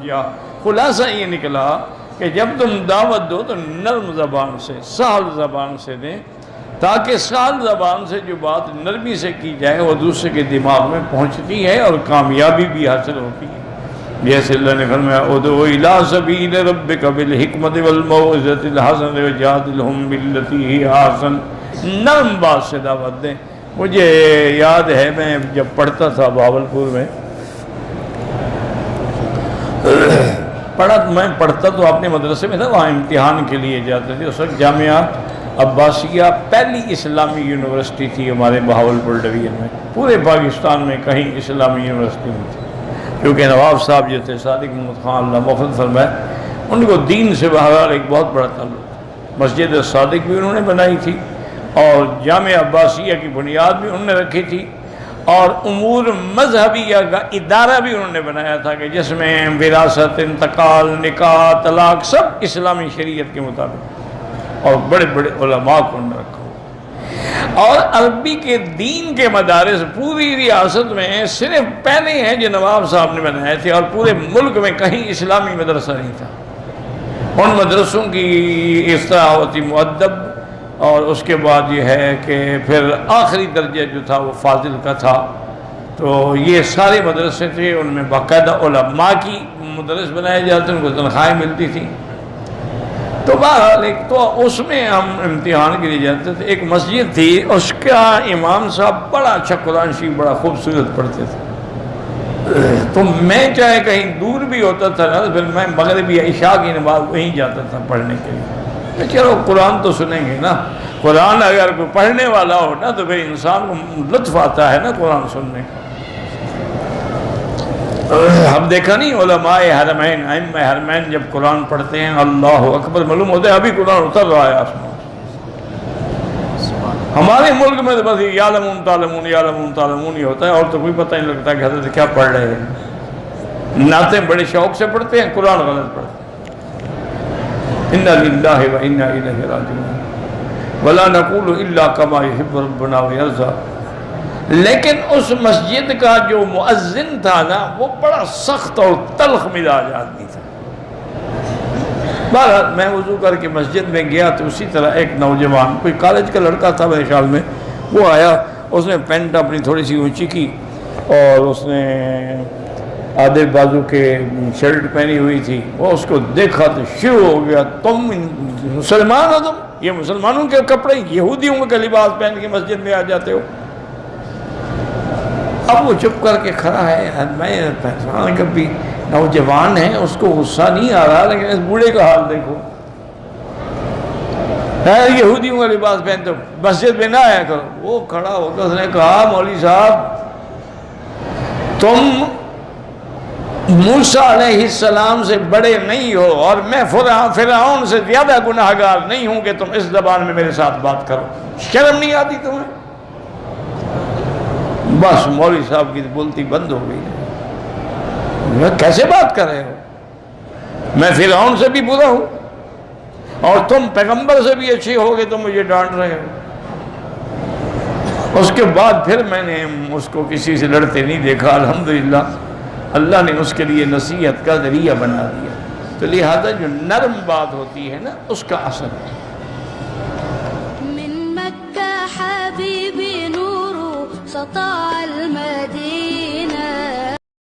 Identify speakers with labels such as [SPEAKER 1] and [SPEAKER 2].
[SPEAKER 1] جا۔ خلاصہ یہ نکلا کہ جب تم دعوت دو تو نرم زبان سے، سہل زبان سے دیں، تاکہ سہل زبان سے جو بات نرمی سے کی جائے وہ دوسرے کے دماغ میں پہنچتی ہے اور کامیابی بھی حاصل ہوتی ہے۔ جیسے اللہ نے فرمایا ادعو الی سبیل ربک بالحکمت والموعظۃ الحسنۃ وجادلھم باللتی ہی احسن، نرم بات سے دعوت دیں۔ مجھے یاد ہے میں جب پڑھتا تھا بہاولپور میں، میں پڑھتا تو اپنے مدرسے میں تھا، وہاں امتحان کے لیے جاتے تھے۔ اس وقت جامعہ عباسیہ پہلی اسلامی یونیورسٹی تھی ہمارے بہاولپور ڈویژن میں، پورے پاکستان میں کہیں اسلامی یونیورسٹی نہیں تھی، کیونکہ نواب صاحب جو تھے صادق محمد خان اللہ مغفرت فرمائے، ان کو دین سے بہرحال ایک بہت بڑا تعلق تھا۔ مسجد صادق بھی انہوں نے بنائی تھی اور جامعہ عباسیہ کی بنیاد بھی انہوں نے رکھی تھی، اور امور مذہبیہ کا ادارہ بھی انہوں نے بنایا تھا کہ جس میں وراثت، انتقال، نکاح، طلاق سب اسلامی شریعت کے مطابق، اور بڑے بڑے علماء کو انہوں نے رکھا۔ اور عربی کے دین کے مدارس پوری ریاست میں صرف پہلے ہیں جو نواب صاحب نے بنائے تھے، اور پورے ملک میں کہیں اسلامی مدرسہ نہیں تھا۔ ان مدرسوں کی اس طرح ہوتی مؤدب، اور اس کے بعد یہ ہے کہ پھر آخری درجہ جو تھا وہ فاضل کا تھا۔ تو یہ سارے مدرسے تھے، ان میں باقاعدہ علماء کی مدرس بنائے جاتے، ان کو تنخواہیں ملتی تھیں۔ تو بہرحال ایک تو اس میں ہم امتحان کے لیے جاتے تھے۔ ایک مسجد تھی، اس کا امام صاحب بڑا اچھا قرآن شریف بڑا خوبصورت پڑھتے تھے، تو میں چاہے کہیں دور بھی ہوتا تھا نا، پھر میں مغربی عشاء کی نماز وہیں جاتا تھا پڑھنے کے لیے۔ چلو قرآن تو سنیں گے نا، قرآن اگر کوئی پڑھنے والا ہو نا تو پھر انسان کو لطف آتا ہے نا قرآن سننے کا۔ ہم دیکھا نہیں علماء حرمین، ائمہ حرمین جب قرآن پڑھتے ہیں اللہ اکبر، معلوم ہوتا ہے ابھی قرآن اتر رہا ہے آسمان۔ ہمارے ملک میں تو بس یعلمون تعلمون یعلمون تعلمون ہی ہوتا ہے، اور تو کوئی پتہ نہیں لگتا کہ حضرت کیا پڑھ رہے ہیں۔ نعتیں بڑے شوق سے پڑھتے ہیں، قرآن غلط پڑھتے ہیں۔ انا للہ و انا الیہ راجعون ولا نقول الا کما یحب ربنا ویرضی۔ لیکن اس مسجد کا جو مؤذن تھا نا، وہ بڑا سخت اور تلخ مزاج آدمی تھا۔ بہرحال میں وضو کر کے مسجد میں گیا تو اسی طرح ایک نوجوان، کوئی کالج کا لڑکا تھا میرے خیال میں، وہ آیا، اس نے پینٹ اپنی تھوڑی سی اونچی کی اور اس نے آدھے بازو کے شرٹ پہنی ہوئی تھی۔ وہ اس کو دیکھا تو شروع ہو گیا، تم مسلمان ہو، تم یہ مسلمانوں کے کپڑے یہودیوں کا لباس پہن کے مسجد میں آ جاتے ہو۔ اب وہ چپ کر کے کھڑا ہے، میں پہچان کبھی نوجوان ہے، اس کو غصہ نہیں آ رہا، لیکن اس بوڑھے کا حال دیکھو، یہودیوں کا لباس پہنتے ہو، مسجد میں نہ آیا کرو۔ وہ کھڑا ہو کر اس نے کہا مولوی صاحب تم موسیٰ علیہ السلام سے بڑے نہیں ہو، اور میں فرعون سے زیادہ گناہگار نہیں ہوں کہ تم اس زبان میں میرے ساتھ بات کرو، شرم نہیں آتی تمہیں؟ بس مولوی صاحب کی بولتی بند ہو گئی۔ میں کیسے بات کر رہے ہو، میں فرعون سے بھی برا ہوں اور تم پیغمبر سے بھی اچھے ہو گے، تم مجھے ڈانٹ رہے ہو۔ اس کے بعد پھر میں نے اس کو کسی سے لڑتے نہیں دیکھا، الحمدللہ اللہ نے اس کے لیے نصیحت کا ذریعہ بنا دیا۔ تو لہذا جو نرم بات ہوتی ہے نا، اس کا اثر ہے۔
[SPEAKER 2] من مکہ حبیبی نور سطع المدینہ